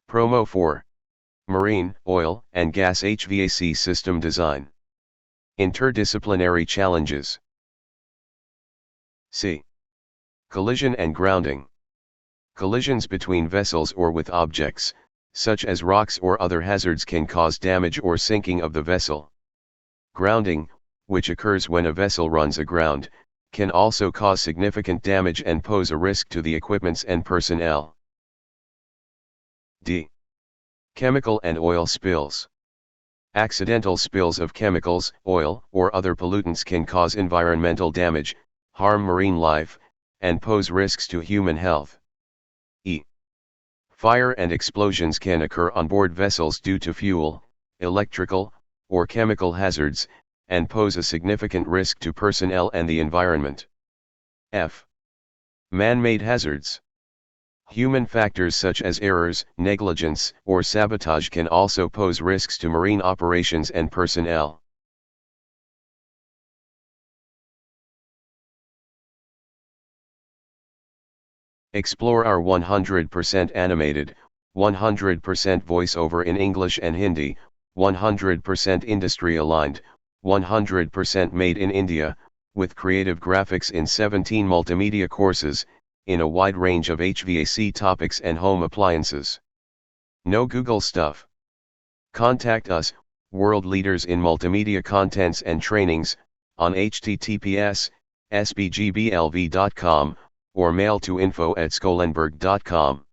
PROMO-4. Marine, Oil, and Gas HVAC System Design. Interdisciplinary Challenges. C. Collision and grounding. Collisions between vessels or with objects, such as rocks or other hazards, can cause damage or sinking of the vessel. Grounding, which occurs when a vessel runs aground, can also cause significant damage and pose a risk to the equipment and personnel. D. Chemical and oil spills. Accidental spills of chemicals, oil, or other pollutants can cause environmental damage, harm marine life, and pose risks to human health. E. Fire and explosions can occur on board vessels due to fuel, electrical, or chemical hazards, and pose a significant risk to personnel and the environment. F. Man-made hazards. Human factors such as errors, negligence, or sabotage can also pose risks to marine operations and personnel. Explore our 100% animated, 100% voiceover in English and Hindi, 100% industry aligned, 100% made in India, with creative graphics in 17 multimedia courses, in a wide range of HVAC topics and home appliances. No Google stuff. Contact us, world leaders in multimedia contents and trainings, on https://sbgblv.com, or mail to info@skolenberg.com.